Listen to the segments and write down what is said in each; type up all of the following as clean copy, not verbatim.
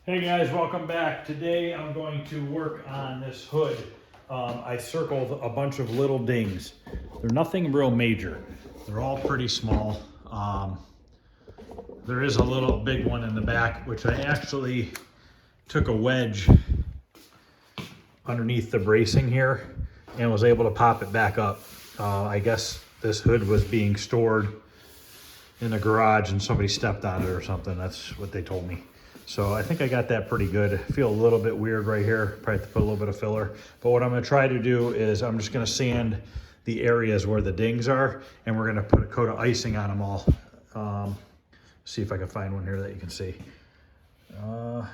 Hey guys, welcome back. Today I'm going to work on this hood. I circled a bunch of little dings. They're nothing real major. They're all pretty small. There is a little big one in the back, which I actually took a wedge underneath the bracing here and was able to pop it back up. I guess this hood was being stored in the garage and somebody stepped on it or something. That's what they told me. So I think I got that pretty good. I feel a little bit weird right here. Probably have to put a little bit of filler. But what I'm gonna try to do is I'm just gonna sand the areas where the dings are, and we're gonna put a coat of icing on them all. See if I can find one here that you can see. I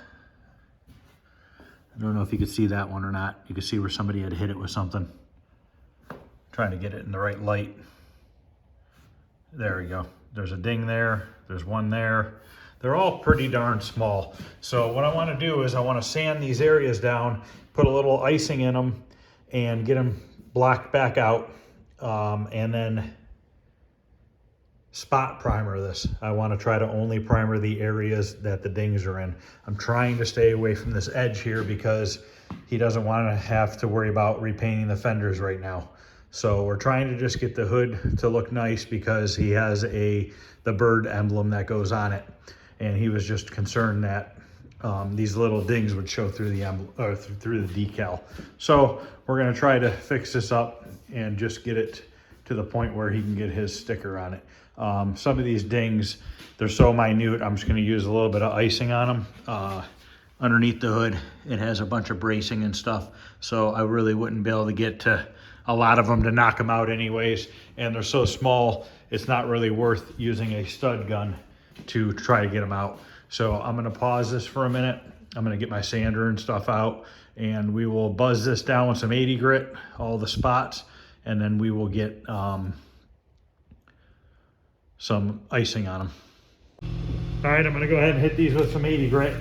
don't know if you could see that one or not. You can see where somebody had hit it with something. Trying to get it in the right light. There we go. There's a ding there. There's one there. They're all pretty darn small. So what I want to do is I want to sand these areas down, put a little icing in them, and get them blocked back out, and then spot primer this. I want to try to only primer the areas that the dings are in. I'm trying to stay away from this edge here because he doesn't want to have to worry about repainting the fenders right now. So we're trying to just get the hood to look nice because he has the bird emblem that goes on it. And he was just concerned that these little dings would show through the emblem, or through the decal. So we're gonna try to fix this up and just get it to the point where he can get his sticker on it. Some of these dings, they're so minute, I'm just gonna use a little bit of icing on them. Underneath the hood, it has a bunch of bracing and stuff. So I really wouldn't be able to get to a lot of them to knock them out anyways. And they're so small, it's not really worth using a stud gun to try to get them out. So I'm gonna pause this for a minute. I'm gonna get my sander and stuff out, and we will buzz this down with some 80 grit, all the spots, and then we will get some icing on them. All right, I'm gonna go ahead and hit these with some 80 grit.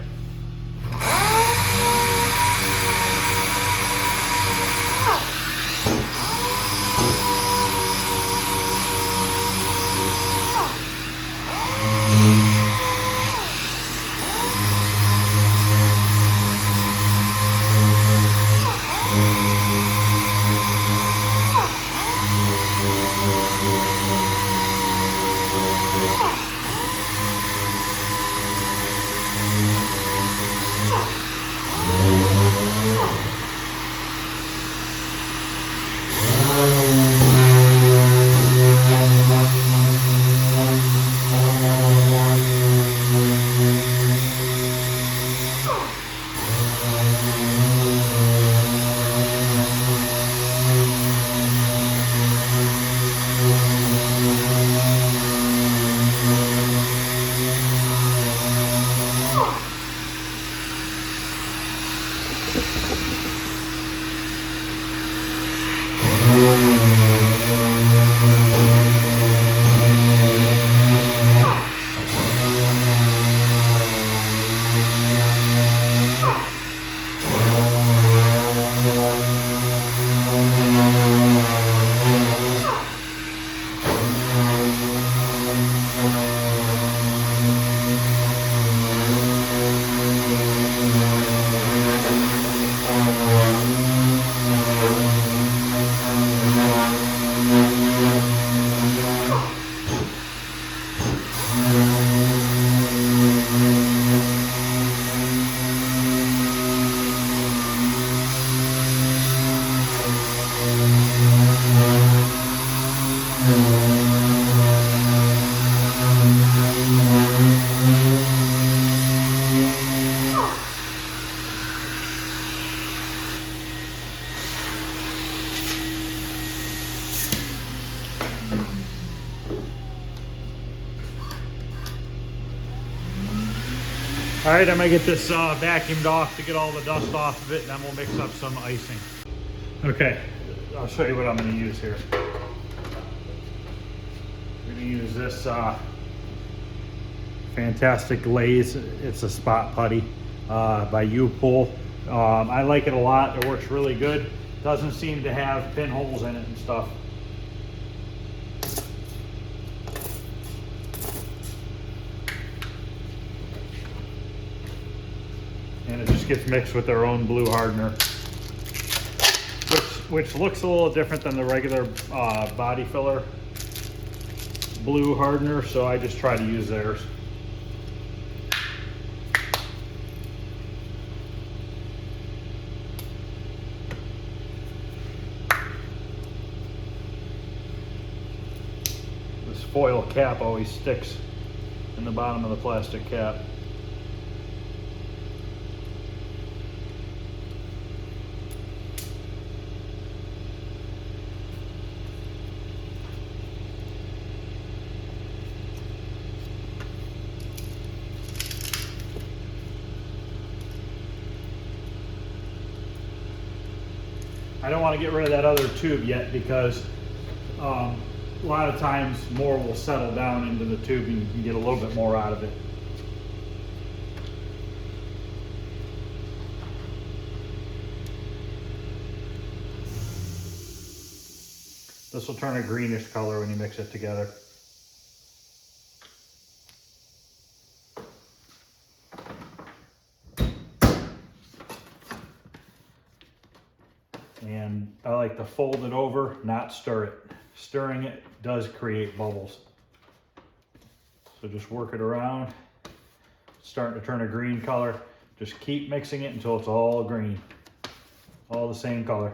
All right, I'm gonna get this vacuumed off to get all the dust off of it, and then we'll mix up some icing. Okay, I'll show you what I'm gonna use here. I'm gonna use this fantastic glaze. It's a spot putty by U-Pull. I like it a lot. It works really good. Doesn't seem to have pinholes in it and stuff. just gets mixed with their own blue hardener, which looks a little different than the regular body filler blue hardener, so I just try to use theirs. This foil cap always sticks in the bottom of the plastic cap. I don't want to get rid of that other tube yet because a lot of times more will settle down into the tube and you can get a little bit more out of it. This will turn a greenish color when you mix it together. And I like to fold it over, not stir it. Stirring it does create bubbles. So just work it around. It's starting to turn a green color. Just keep mixing it until it's all green. All the same color.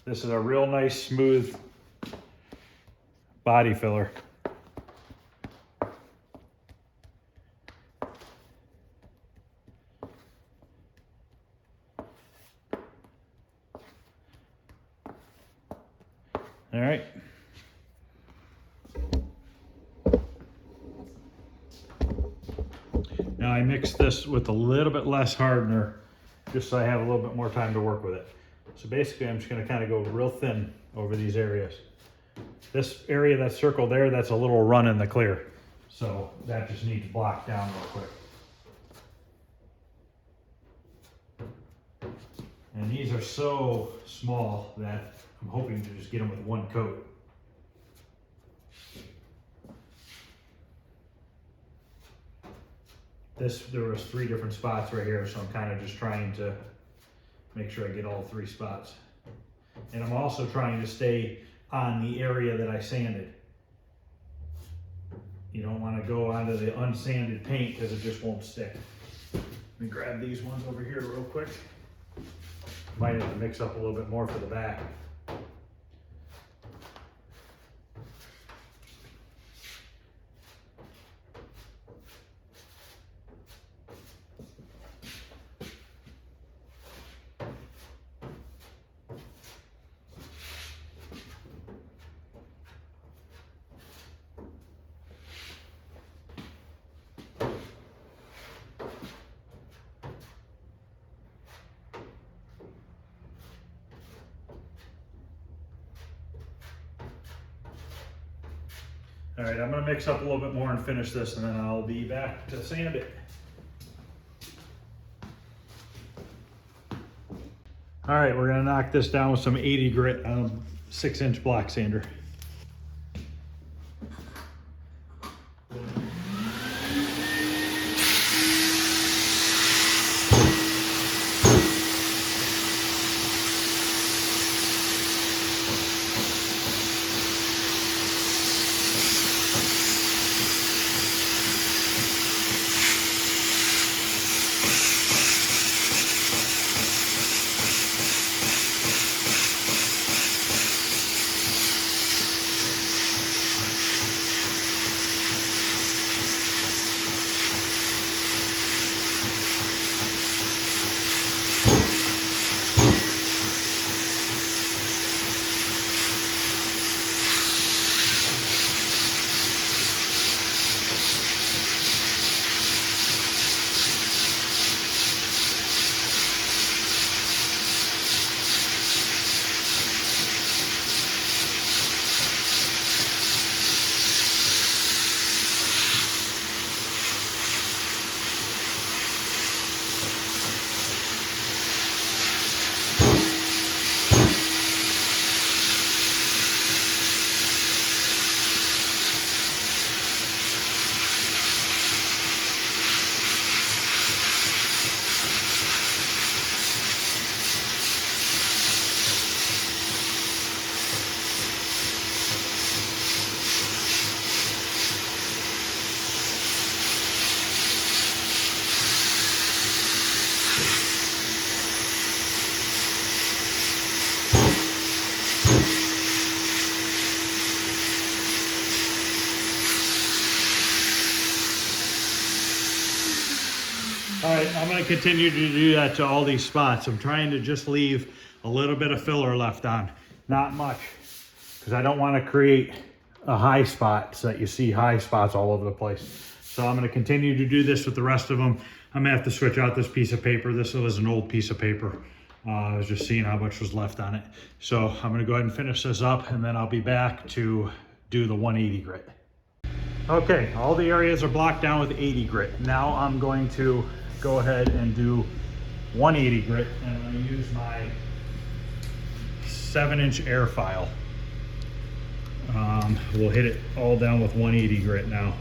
This is a real nice, smooth body filler. All right. Now I mix this with a little bit less hardener just so I have a little bit more time to work with it. So basically I'm just going to kind of go real thin over these areas. This area that's circled there, that's a little run in the clear. So that just needs blocked down real quick. And these are so small that I'm hoping to just get them with one coat. There was 3 different spots right here, so I'm kind of just trying to make sure I get all 3 spots. And I'm also trying to stay on the area that I sanded. You don't want to go onto the unsanded paint because it just won't stick. Let me grab these ones over here real quick. Might have to mix up a little bit more for the back. All right, I'm gonna mix up a little bit more and finish this, and then I'll be back to sand it. All right, we're gonna knock this down with some 80 grit on a 6-inch block sander. I'm gonna continue to do that to all these spots. I'm trying to just leave a little bit of filler left on, not much, because I don't want to create a high spot so that you see high spots all over the place. So I'm gonna continue to do this with the rest of them. I'm gonna have to switch out this piece of paper. This was an old piece of paper. I was just seeing how much was left on it. So I'm gonna go ahead and finish this up, and then I'll be back to do the 180 grit. Okay, all the areas are blocked down with 80 grit. Now I'm going to go ahead and do 180 grit, and I'm gonna use my 7-inch air file. We'll hit it all down with 180 grit now.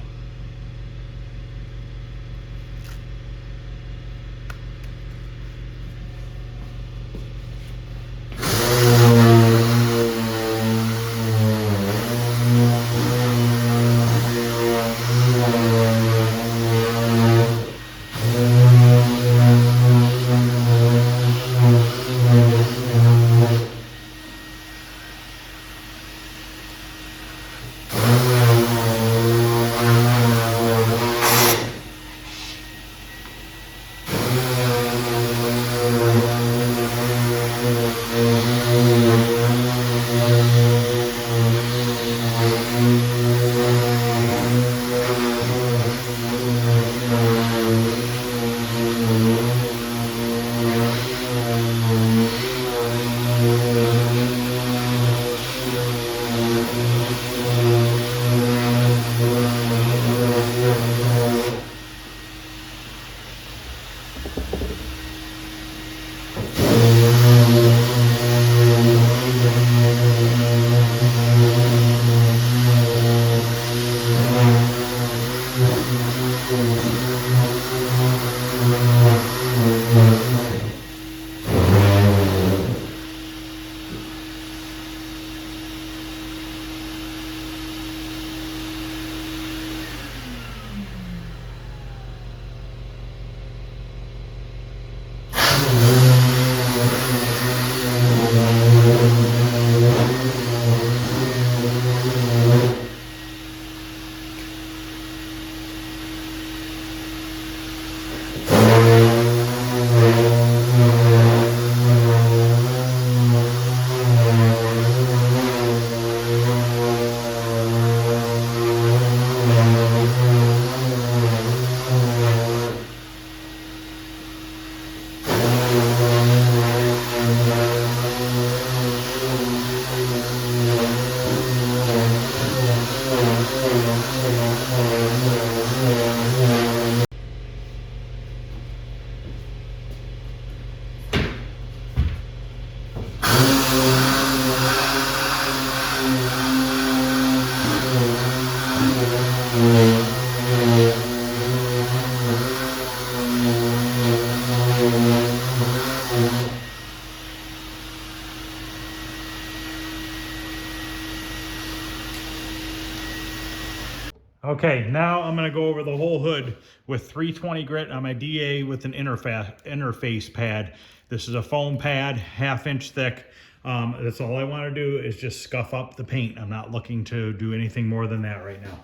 Okay, now I'm gonna go over the whole hood with 320 grit on my DA with an interface pad. This is a foam pad, 1/2 inch thick. That's all I wanna do is just scuff up the paint. I'm not looking to do anything more than that right now.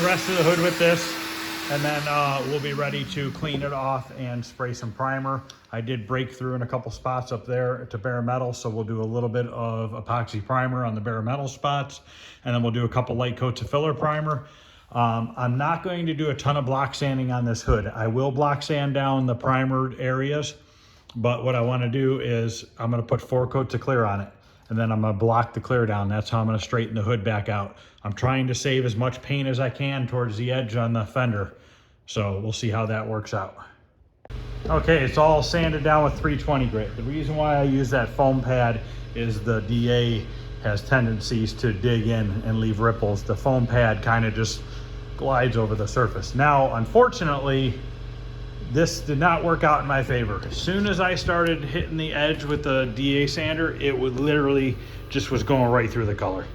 the rest of the hood with this, and then we'll be ready to clean it off and spray some primer. I did break through in a couple spots up there to bare metal, so we'll do a little bit of epoxy primer on the bare metal spots, and then we'll do a couple light coats of filler primer. I'm not going to do a ton of block sanding on this hood. I will block sand down the primered areas, but what I want to do is I'm going to put 4 coats of clear on it, and then I'm going to block the clear down. That's how I'm going to straighten the hood back out. I'm trying to save as much paint as I can towards the edge on the fender, so we'll see how that works out. Okay, it's all sanded down with 320 grit. The reason why I use that foam pad is the DA has tendencies to dig in and leave ripples. The foam pad kind of just glides over the surface. Now, unfortunately, this did not work out in my favor. As soon as I started hitting the edge with the DA sander, it would literally just was going right through the color.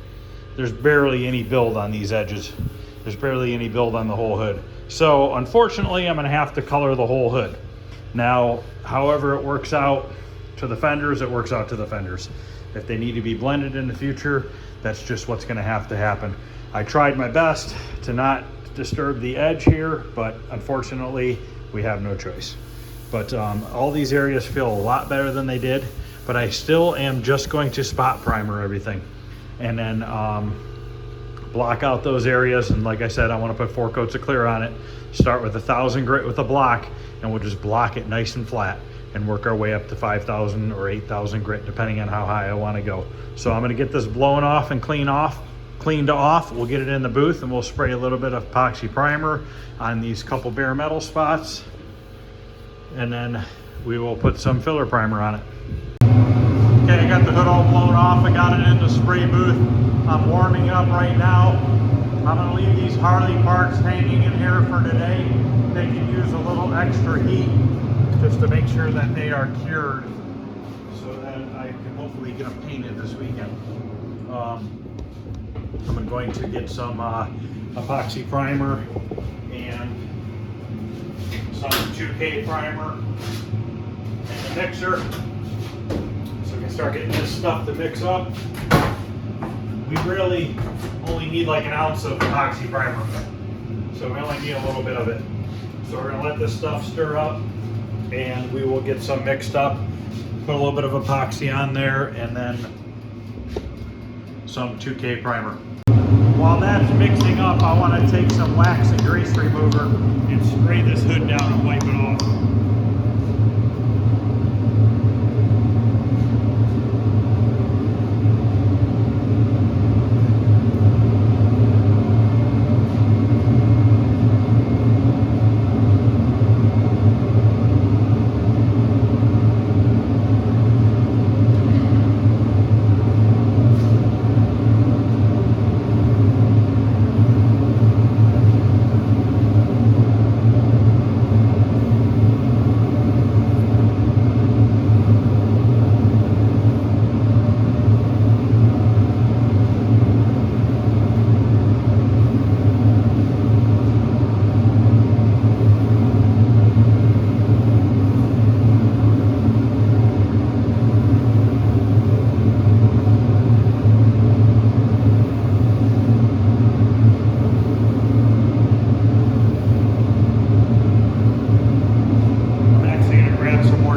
There's barely any build on these edges. There's barely any build on the whole hood. So unfortunately, I'm gonna have to color the whole hood. Now, however it works out to the fenders, it works out to the fenders. If they need to be blended in the future, that's just what's gonna have to happen. I tried my best to not disturb the edge here, but unfortunately, we have no choice. But all these areas feel a lot better than they did, but I still am just going to spot primer everything. And then block out those areas. And like I said, I want to put 4 coats of clear on it. Start with 1,000 grit with a block, and we'll just block it nice and flat and work our way up to 5,000 or 8,000 grit, depending on how high I want to go. So I'm going to get this blown off and cleaned off. We'll get it in the booth, and we'll spray a little bit of epoxy primer on these couple bare metal spots, and then we will put some filler primer on it. Okay, I got the hood all blown off. I got it in the spray booth. I'm warming up right now. I'm gonna leave these Harley parts hanging in here for today. They can use a little extra heat just to make sure that they are cured, so that I can hopefully get them painted this weekend. I'm going to get some epoxy primer and some 2K primer in the mixer, so we can start getting this stuff to mix up. We really only need like an ounce of epoxy primer, so we only need a little bit of it. So we're gonna let this stuff stir up, and we will get some mixed up, put a little bit of epoxy on there, and then some 2K primer. While that's mixing up, I want to take some wax and grease remover and spray this hood down and wipe it off.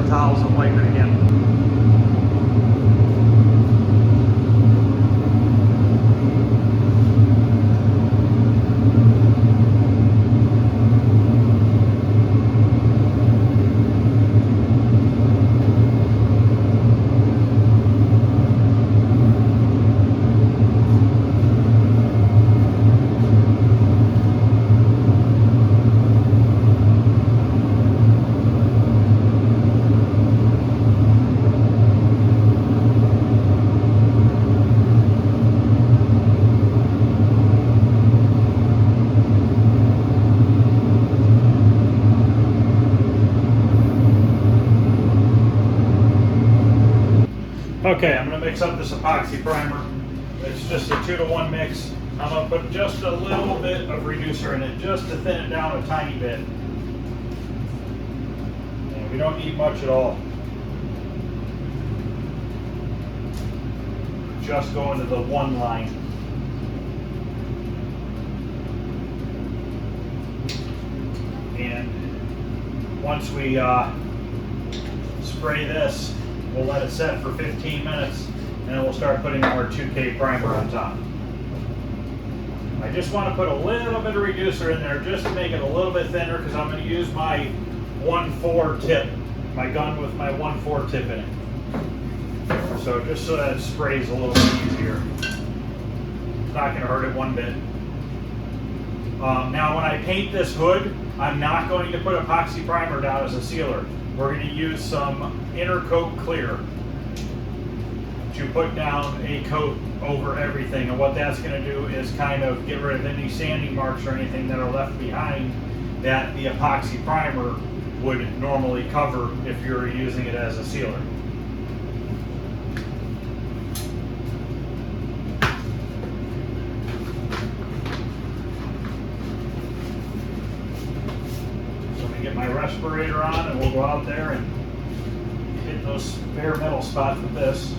Towels and wipe it again. Okay, I'm going to mix up this epoxy primer. It's just a 2-to-1 mix. I'm going to put just a little bit of reducer in it, just to thin it down a tiny bit. And we don't need much at all. Just go into the one line. once we spray this, we'll let it set for 15 minutes and then we'll start putting our 2K primer on top. I just want to put a little bit of reducer in there just to make it a little bit thinner because I'm going to use my 1/4 tip, my gun with my 1/4 tip in it. So just so that it sprays a little bit easier. It's not going to hurt it one bit. Now when I paint this hood, I'm not going to put epoxy primer down as a sealer. We're going to use some inner coat clear to put down a coat over everything, and what that's going to do is kind of get rid of any sanding marks or anything that are left behind that the epoxy primer would normally cover if you're using it as a sealer. So I'm going to get my respirator on and we'll go out there and hit those bare metal spots with this.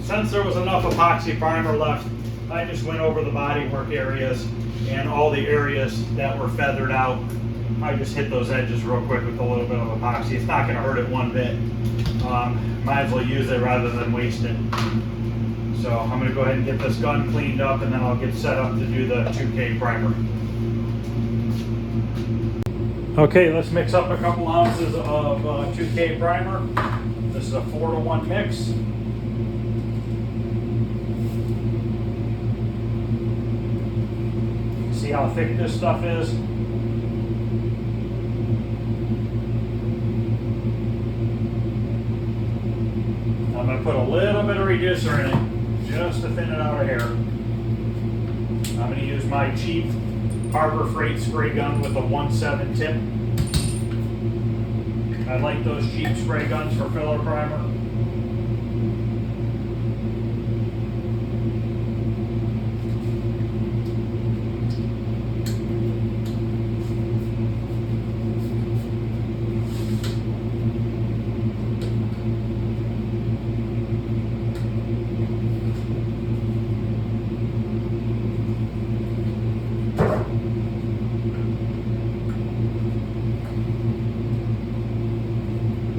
Since there was enough epoxy primer left, I just went over the bodywork areas and all the areas that were feathered out. I just hit those edges real quick with a little bit of epoxy. It's not going to hurt it one bit. Might as well use it rather than waste it. So I'm going to go ahead and get this gun cleaned up and then I'll get set up to do the 2K primer. Okay, let's mix up a couple ounces of 2K primer. This is a 4-to-1 mix. See how thick this stuff is? I'm going to put a little bit of reducer in it just to thin it out a hair. I'm going to use my cheap Harbor Freight spray gun with a 1/7 tip. I like those cheap spray guns for filler primer.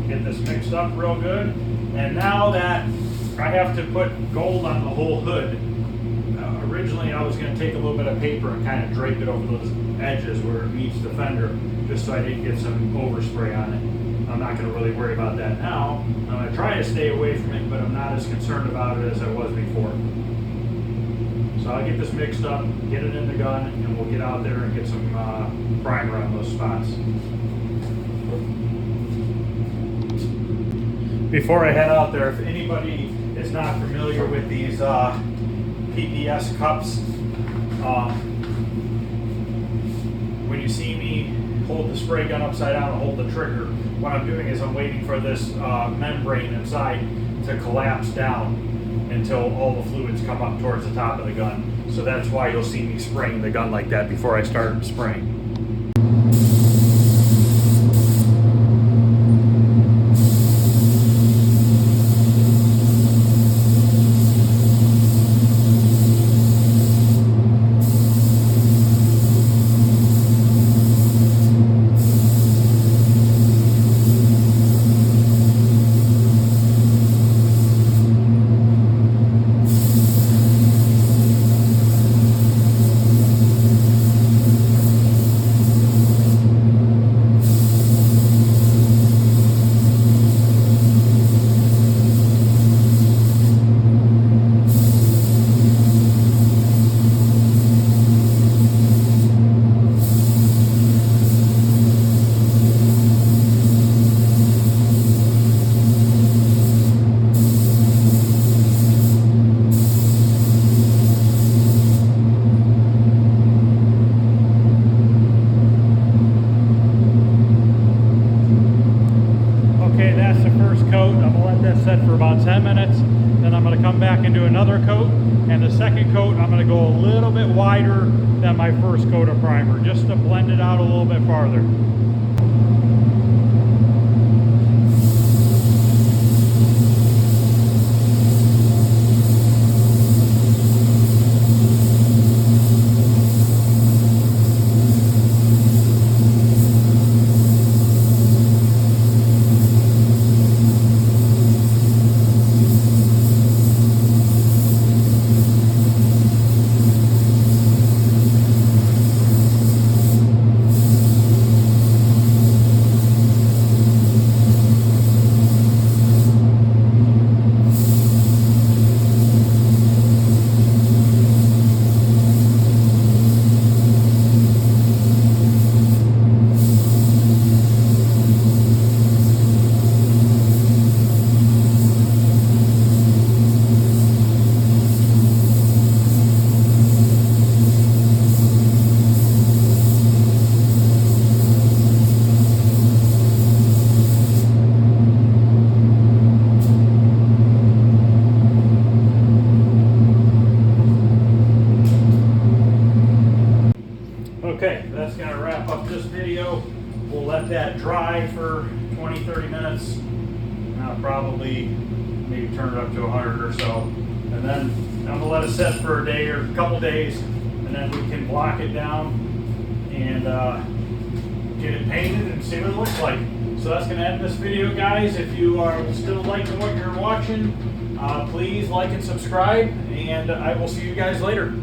Get this mixed up real good. And now that I have to put gold on the whole hood, originally I was going to take a little bit of paper and kind of drape it over those edges where it meets the fender, just so I didn't get some overspray on it. I'm not going to really worry about that now. I'm going to try to stay away from it, but I'm not as concerned about it as I was before. So I'll get this mixed up, get it in the gun, and we'll get out there and get some primer on those spots. Before I head out there, if anybody is not familiar with these PPS cups, when you see me hold the spray gun upside down and hold the trigger, what I'm doing is I'm waiting for this membrane inside to collapse down until all the fluids come up towards the top of the gun. So that's why you'll see me spraying the gun like that before I start spraying. Set for about 10 minutes, then I'm going to come back and do another coat, and the second coat I'm going to go a little bit wider than my first coat of primer, just to blend it out a little bit farther. Okay, that's going to wrap up this video. We'll let that dry for 20-30 minutes. I'll probably maybe turn it up to 100 or so. And then I'm going to let it set for a day or a couple days, and then we can block it down and get it painted and see what it looks like. So that's going to end this video, guys. If you are still liking what you're watching, please like and subscribe, and I will see you guys later.